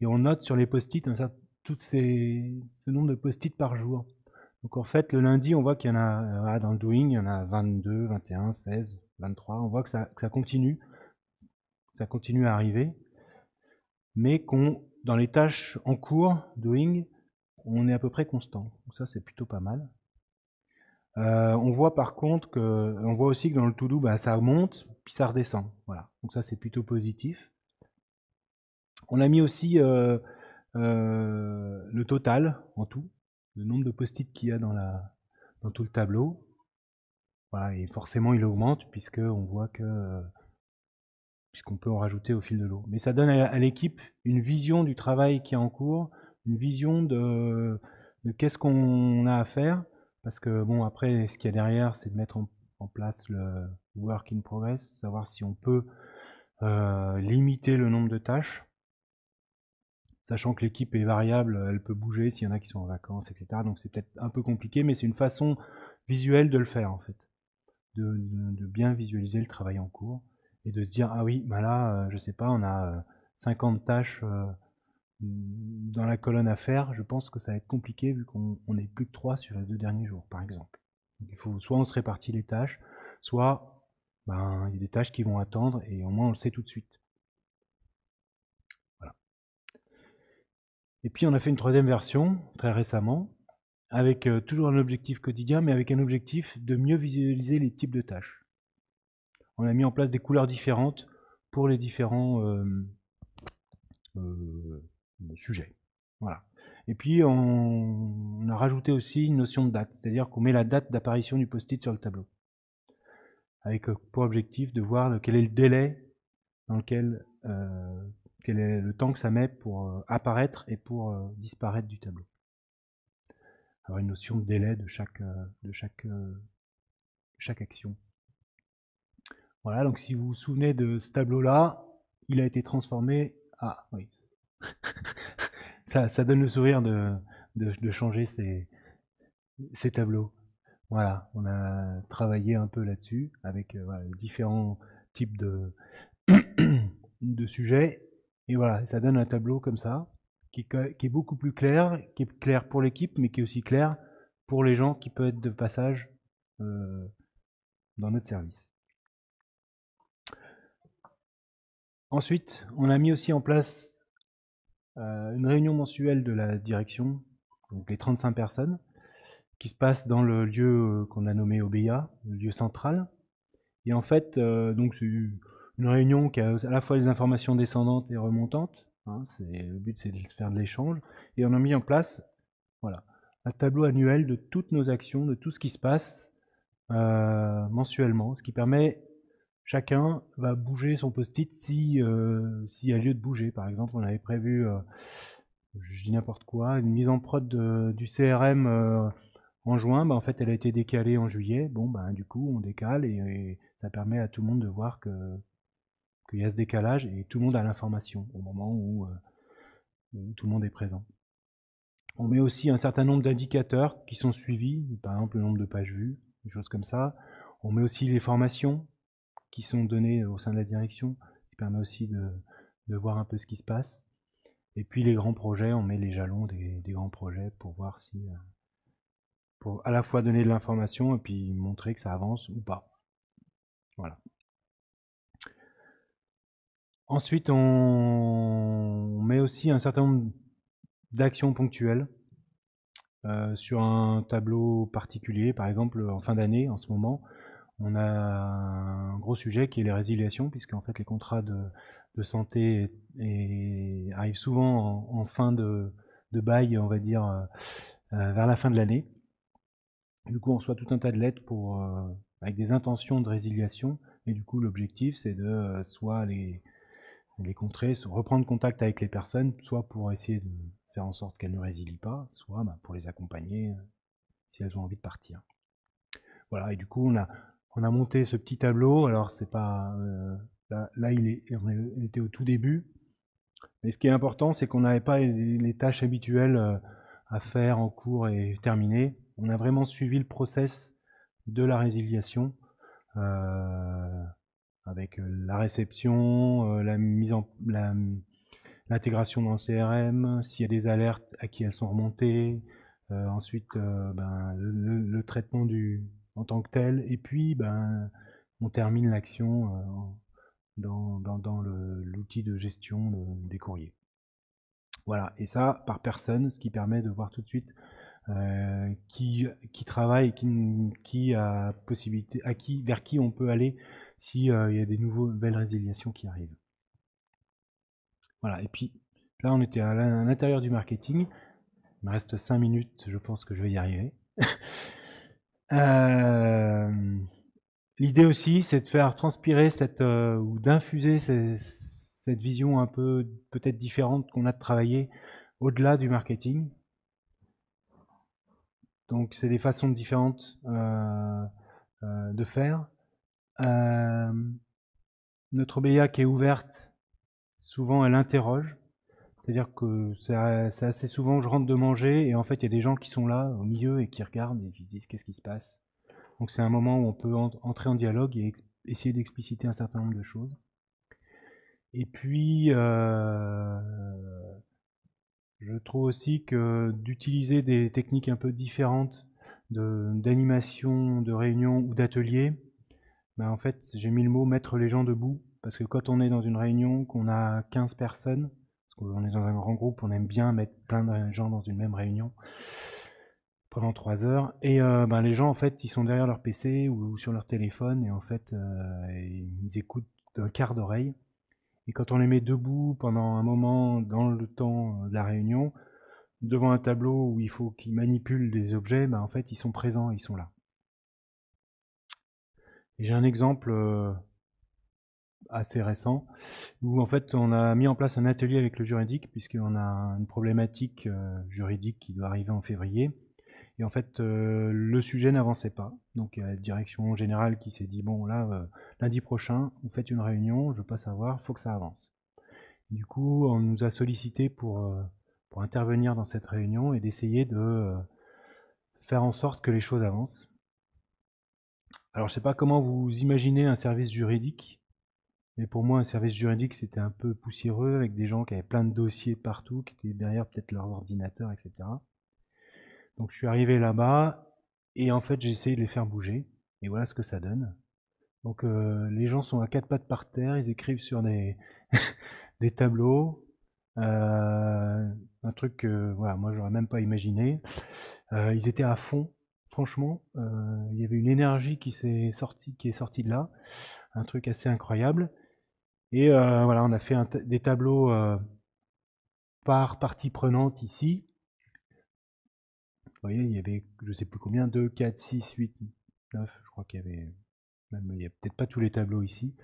Et on note sur les post-it ce nombre de post-it par jour. Donc en fait, le lundi, on voit qu'il y en a dans le doing, il y en a 22, 21, 16, 23. On voit que ça continue à arriver, mais dans les tâches en cours, doing, on est à peu près constant. Donc ça, c'est plutôt pas mal. On voit par contre on voit aussi que dans le to-do, bah, ça monte puis ça redescend. Voilà. Donc ça, c'est plutôt positif. On a mis aussi le total en tout, le nombre de post-it qu'il y a dans tout le tableau. Voilà, et forcément il augmente puisqu'on voit que puisqu'on peut en rajouter au fil de l'eau. Mais ça donne à l'équipe une vision du travail qui est en cours, une vision de qu'est-ce qu'on a à faire, parce que bon après ce qu'il y a derrière, c'est de mettre en place le work in progress, savoir si on peut limiter le nombre de tâches. Sachant que l'équipe est variable, elle peut bouger s'il y en a qui sont en vacances, etc. Donc c'est peut-être un peu compliqué, mais c'est une façon visuelle de le faire en fait, de bien visualiser le travail en cours et de se dire ah oui, bah là, je sais pas, on a 50 tâches dans la colonne à faire. Je pense que ça va être compliqué vu qu'on n'est plus que 3 sur les 2 derniers jours, par exemple. Donc il faut soit on se répartit les tâches, soit ben il y a des tâches qui vont attendre et au moins on le sait tout de suite. Voilà. Et puis on a fait une troisième version très récemment, avec toujours un objectif quotidien, mais avec un objectif de mieux visualiser les types de tâches. On a mis en place des couleurs différentes pour les différents sujets. Voilà. Et puis on a rajouté aussi une notion de date, c'est-à-dire qu'on met la date d'apparition du post-it sur le tableau, avec pour objectif de voir quel est le délai dans lequel, quel est le temps que ça met pour apparaître et pour disparaître du tableau. Alors une notion de délai de chaque action. Voilà, donc si vous vous souvenez de ce tableau-là, il a été transformé. Ah oui, ça donne le sourire de changer ces tableaux. Voilà, on a travaillé un peu là-dessus avec voilà, différents types de sujets. Et voilà, ça donne un tableau comme ça, qui est beaucoup plus clair, qui est clair pour l'équipe, mais qui est aussi clair pour les gens qui peuvent être de passage dans notre service. Ensuite, on a mis aussi en place une réunion mensuelle de la direction, donc les 35 personnes, qui se passe dans le lieu qu'on a nommé OBEA, le lieu central. Et en fait, donc c'est une réunion qui a à la fois des informations descendantes et remontantes. Hein, le but, c'est de faire de l'échange. Et on a mis en place, voilà, un tableau annuel de toutes nos actions, de tout ce qui se passe mensuellement, ce qui permet chacun va bouger son post-it s'il y a lieu de bouger. Par exemple, on avait prévu, je dis n'importe quoi, une mise en prod du CRM en juin, bah, en fait, elle a été décalée en juillet. Bon, bah, du coup, on décale et ça permet à tout le monde de voir qu'il y a ce décalage et tout le monde a l'information au moment où tout le monde est présent. On met aussi un certain nombre d'indicateurs qui sont suivis, par exemple le nombre de pages vues, des choses comme ça. On met aussi les formations qui sont données au sein de la direction, qui permet aussi de voir un peu ce qui se passe. Et puis les grands projets, on met les jalons des grands projets pour voir si pour à la fois donner de l'information et puis montrer que ça avance ou pas. Voilà. Ensuite, on met aussi un certain nombre d'actions ponctuelles sur un tableau particulier. Par exemple, en fin d'année, en ce moment, on a un gros sujet qui est les résiliations, puisqu'en fait les contrats de santé arrivent souvent en fin de bail, on va dire, vers la fin de l'année. Du coup, on reçoit tout un tas de lettres avec des intentions de résiliation. Et du coup, l'objectif, c'est de soit les contrer, soit reprendre contact avec les personnes, soit pour essayer de faire en sorte qu'elles ne résilient pas, soit pour les accompagner si elles ont envie de partir. Voilà, et du coup, on a monté ce petit tableau. Alors, c'est pas là, on était au tout début. Mais ce qui est important, c'est qu'on n'avait pas les tâches habituelles à faire en cours et terminées. On a vraiment suivi le process de la résiliation avec la réception, l'intégration dans le CRM, s'il y a des alertes, à qui elles sont remontées, ensuite le traitement en tant que tel, et puis on termine l'action dans l'outil de gestion des courriers. Voilà, et ça par personne, ce qui permet de voir tout de suite qui travaille et qui a possibilité, vers qui on peut aller s'il y a des nouvelles résiliations qui arrivent. Voilà, et puis là on était à l'intérieur du marketing. Il me reste 5 minutes, je pense que je vais y arriver. L'idée aussi, c'est de faire transpirer ou d'infuser cette vision un peu peut-être différente qu'on a de travailler au-delà du marketing. Donc c'est des façons différentes de faire. Notre OBEA qui est ouverte, souvent elle interroge. C'est-à-dire que c'est assez souvent que je rentre de manger et en fait il y a des gens qui sont là au milieu et qui regardent et qui se disent qu'est-ce qui se passe. Donc c'est un moment où on peut entrer en dialogue et essayer d'expliciter un certain nombre de choses. Et puis je trouve aussi que d'utiliser des techniques un peu différentes d'animation, de réunion ou d'atelier, en fait j'ai mis le mot mettre les gens debout, parce que quand on est dans une réunion, qu'on a 15 personnes, parce qu'on est dans un grand groupe, on aime bien mettre plein de gens dans une même réunion pendant 3 heures, et les gens en fait ils sont derrière leur PC ou sur leur téléphone, et en fait ils écoutent d'un quart d'oreille. Et quand on les met debout pendant un moment dans le temps de la réunion, devant un tableau où il faut qu'ils manipulent des objets, bah, en fait, ils sont présents, ils sont là. Et j'ai un exemple assez récent où en fait on a mis en place un atelier avec le juridique puisqu'on a une problématique juridique qui doit arriver en février. Et en fait, le sujet n'avançait pas. Donc, il y a la direction générale qui s'est dit, bon, là, lundi prochain, vous faites une réunion, je veux pas savoir, il faut que ça avance. Du coup, on nous a sollicité pour intervenir dans cette réunion et d'essayer de faire en sorte que les choses avancent. Alors, je sais pas comment vous imaginez un service juridique, mais pour moi, un service juridique, c'était un peu poussiéreux, avec des gens qui avaient plein de dossiers partout, qui étaient derrière peut-être leur ordinateur, etc. Donc je suis arrivé là-bas et en fait j'ai essayé de les faire bouger et voilà ce que ça donne. Donc les gens sont à quatre pattes par terre, ils écrivent sur des, des tableaux, un truc que voilà, moi j'aurais même pas imaginé. Ils étaient à fond, franchement. Il y avait une énergie qui est sortie de là, un truc assez incroyable. Et voilà, on a fait des tableaux par partie prenante ici. Vous voyez, il y avait, je sais plus combien, 2, 4, 6, 8, 9, je crois qu'il y avait, même, il n'y a peut-être pas tous les tableaux ici.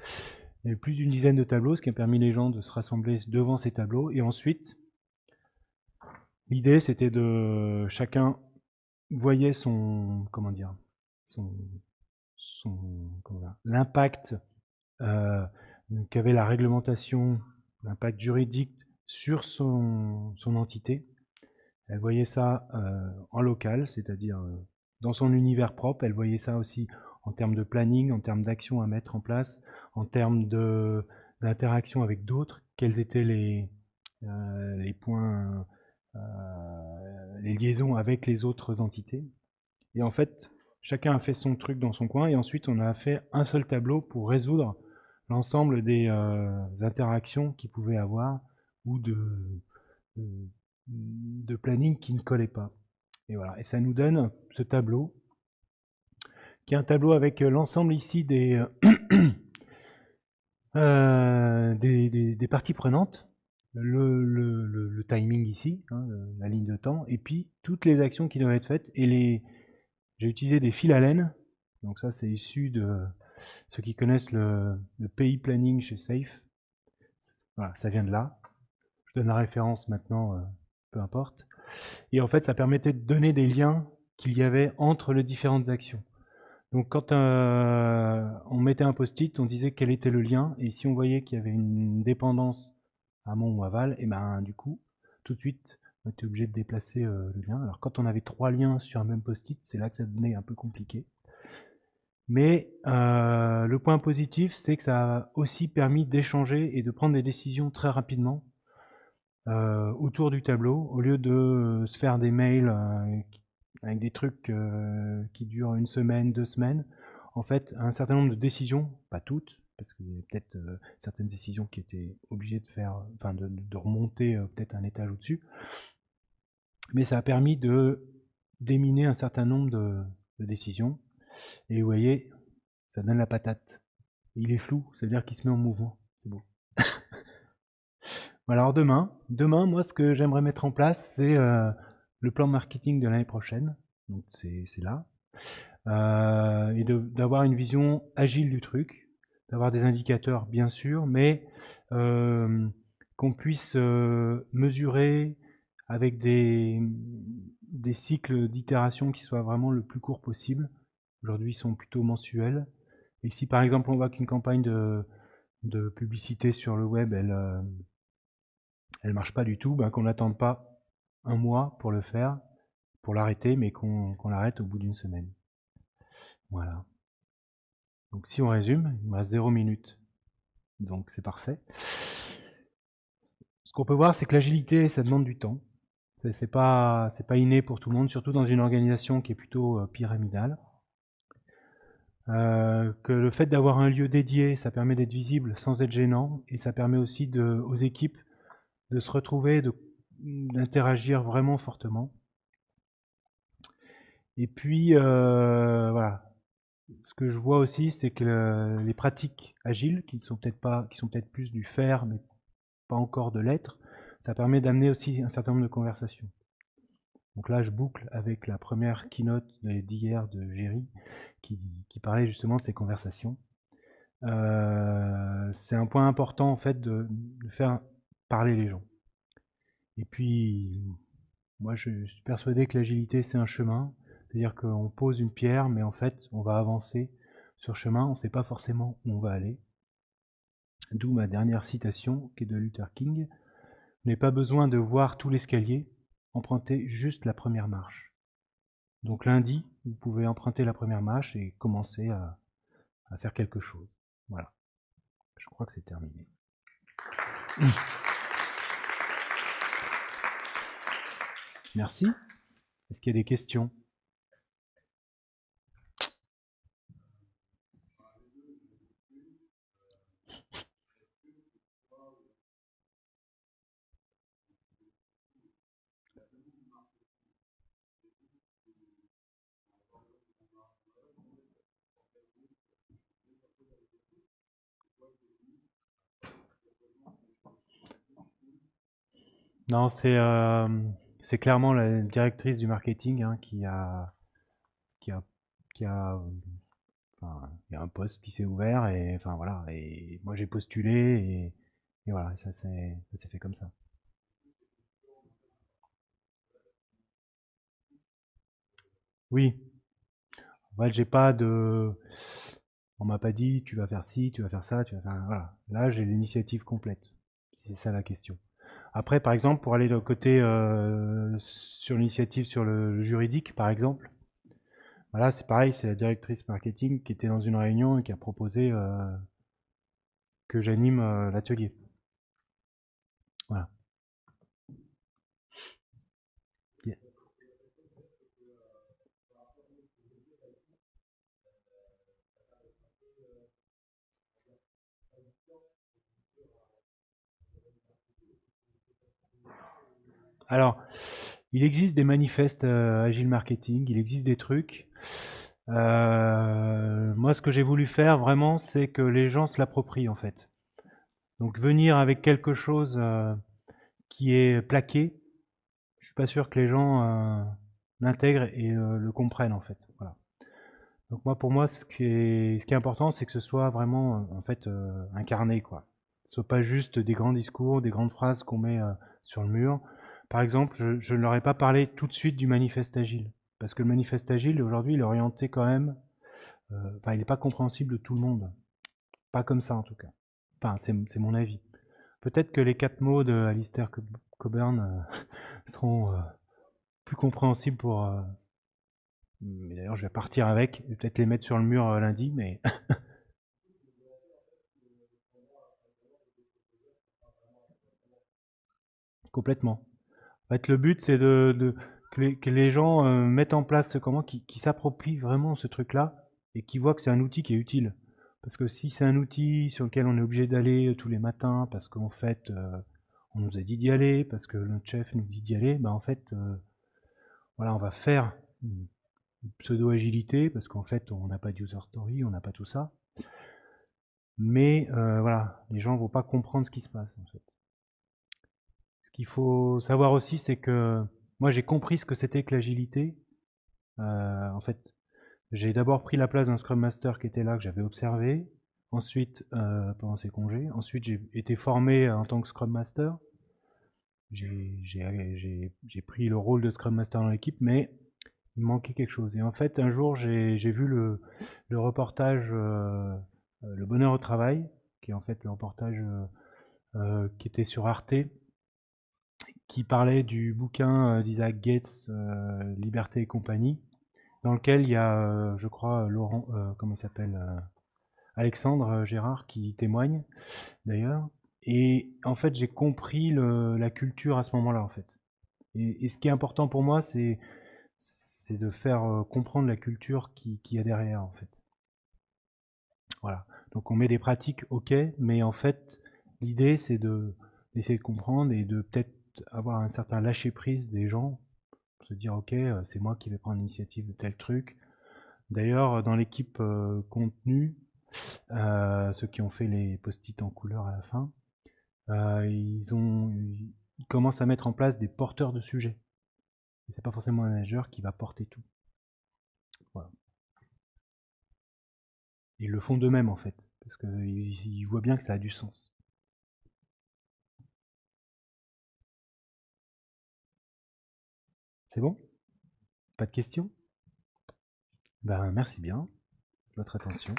Il y avait plus d'une dizaine de tableaux, ce qui a permis les gens de se rassembler devant ces tableaux. Et ensuite, l'idée c'était de, chacun voyait son, comment dire, son, l'impact qu'avait la réglementation, l'impact juridique sur son entité. Elle voyait ça en local, c'est-à-dire dans son univers propre. Elle voyait ça aussi en termes de planning, en termes d'actions à mettre en place, en termes d'interaction avec d'autres. Quels étaient les points, les liaisons avec les autres entités. Et en fait, chacun a fait son truc dans son coin et ensuite on a fait un seul tableau pour résoudre l'ensemble des interactions qu'il pouvait avoir ou de planning qui ne collait pas. Et voilà, et ça nous donne ce tableau, qui est un tableau avec l'ensemble ici des parties prenantes, le timing ici, hein, la ligne de temps, et puis toutes les actions qui doivent être faites. Et j'ai utilisé des fils à laine, donc ça c'est issu de ceux qui connaissent le PI planning chez Safe. Voilà, ça vient de là. Je donne la référence maintenant, peu importe. Et en fait, ça permettait de donner des liens qu'il y avait entre les différentes actions. Donc quand on mettait un post-it, on disait quel était le lien, et si on voyait qu'il y avait une dépendance amont ou aval, et ben du coup, tout de suite, on était obligé de déplacer le lien. Alors quand on avait 3 liens sur un même post-it, c'est là que ça devenait un peu compliqué. Mais le point positif, c'est que ça a aussi permis d'échanger et de prendre des décisions très rapidement autour du tableau, au lieu de se faire des mails avec des trucs qui durent une semaine, 2 semaines. En fait, un certain nombre de décisions, pas toutes, parce qu'il y a peut-être certaines décisions qui étaient obligées de faire, enfin de remonter peut-être un étage au-dessus, mais ça a permis de déminer un certain nombre de décisions. Et vous voyez, ça donne la patate. Il est flou, ça veut dire qu'il se met en mouvement. C'est beau. Alors demain, moi, ce que j'aimerais mettre en place, c'est le plan marketing de l'année prochaine. Donc c'est là. Et d'avoir une vision agile du truc, d'avoir des indicateurs bien sûr, mais qu'on puisse mesurer avec des cycles d'itération qui soient vraiment le plus court possible. Aujourd'hui, ils sont plutôt mensuels. Et si par exemple on voit qu'une campagne de publicité sur le web, elle marche pas du tout, ben, qu'on n'attende pas un mois pour le faire, pour l'arrêter, mais qu'on l'arrête au bout d'une semaine. Voilà. Donc si on résume, il me reste 0 minute. Donc c'est parfait. Ce qu'on peut voir, c'est que l'agilité, ça demande du temps. C'est pas inné pour tout le monde, surtout dans une organisation qui est plutôt pyramidale. Que le fait d'avoir un lieu dédié, ça permet d'être visible sans être gênant, et ça permet aussi aux équipes de se retrouver, d'interagir vraiment fortement. Et puis, voilà. Ce que je vois aussi, c'est que les pratiques agiles, qui sont peut-être plus du faire, mais pas encore de l'être, ça permet d'amener aussi un certain nombre de conversations. Donc là, je boucle avec la première keynote d'hier de Géry qui parlait justement de ces conversations. C'est un point important en fait de faire parler les gens. Et puis, moi, je suis persuadé que l'agilité, c'est un chemin. C'est-à-dire qu'on pose une pierre, mais en fait, on va avancer sur le chemin. On ne sait pas forcément où on va aller. D'où ma dernière citation, qui est de Luther King. Vous n'avez pas besoin de voir tout l'escalier, empruntez juste la première marche. Donc lundi, vous pouvez emprunter la première marche et commencer à faire quelque chose. Voilà. Je crois que c'est terminé. Merci. Est-ce qu'il y a des questions? Non, c'est clairement la directrice du marketing hein, qui a, qui a enfin, il y a un poste qui s'est ouvert et enfin voilà et moi j'ai postulé et voilà ça s'est fait comme ça. Oui, en fait j'ai pas de, on m'a pas dit tu vas faire ci, tu vas faire ça, tu vas faire voilà. Là j'ai l'initiative complète. C'est ça la question. Après par exemple pour aller de côté sur l'initiative sur le juridique par exemple, voilà c'est pareil c'est la directrice marketing qui était dans une réunion et qui a proposé que j'anime l'atelier. Voilà. Alors, il existe des manifestes Agile Marketing, il existe des trucs. Moi, ce que j'ai voulu faire vraiment, c'est que les gens se l'approprient en fait. Donc, venir avec quelque chose qui est plaqué, je suis pas sûr que les gens l'intègrent et le comprennent en fait. Voilà. Donc moi, pour moi, ce qui est important, c'est que ce soit vraiment en fait incarné quoi. Ce soit pas juste des grands discours, des grandes phrases qu'on met sur le mur. Par exemple, je ne leur ai pas parlé tout de suite du manifeste agile, parce que le manifeste agile aujourd'hui, il est orienté quand même, enfin, il n'est pas compréhensible de tout le monde, pas comme ça en tout cas. Enfin, c'est mon avis. Peut-être que les 4 mots de Alistair Coburn seront plus compréhensibles pour. Mais d'ailleurs, je vais partir avec, et peut-être les mettre sur le mur lundi, mais complètement. En fait, le but, c'est que les gens mettent en place ce comment, qui s'approprient vraiment ce truc-là et qui voient que c'est un outil qui est utile. Parce que si c'est un outil sur lequel on est obligé d'aller tous les matins, parce qu'en fait, on nous a dit d'y aller, parce que notre chef nous dit d'y aller, bah en fait, voilà, on va faire une pseudo-agilité, parce qu'en fait, on n'a pas de user story, on n'a pas tout ça. Mais voilà, les gens vont pas comprendre ce qui se passe, en fait. Ce qu'il faut savoir aussi, c'est que moi, j'ai compris ce que c'était que l'agilité. En fait, j'ai d'abord pris la place d'un Scrum Master qui était là, que j'avais observé. Ensuite, pendant ses congés. Ensuite, j'ai été formé en tant que Scrum Master. J'ai pris le rôle de Scrum Master dans l'équipe, mais il me manquait quelque chose. Et en fait, un jour, j'ai vu le reportage Le Bonheur au Travail, qui est en fait le reportage qui était sur Arte, qui parlait du bouquin d'Isaac Gates, Liberté et compagnie, dans lequel il y a, je crois, Laurent, comment il s'appelle, Alexandre Gérard qui témoigne d'ailleurs. Et en fait, j'ai compris la culture à ce moment-là, en fait. Et ce qui est important pour moi, c'est de faire comprendre la culture qui y a derrière, en fait. Voilà. Donc on met des pratiques, ok, mais en fait, l'idée, c'est d'essayer de comprendre et de peut-être avoir un certain lâcher-prise des gens, se dire, ok, c'est moi qui vais prendre l'initiative de tel truc. D'ailleurs, dans l'équipe contenu, ceux qui ont fait les post-it en couleur à la fin, ils commencent à mettre en place des porteurs de sujets. Et c'est pas forcément un manager qui va porter tout. Voilà. Ils le font d'eux-mêmes, en fait, parce qu'ils voient bien que ça a du sens. C'est bon? Pas de questions? Ben, merci bien de votre attention.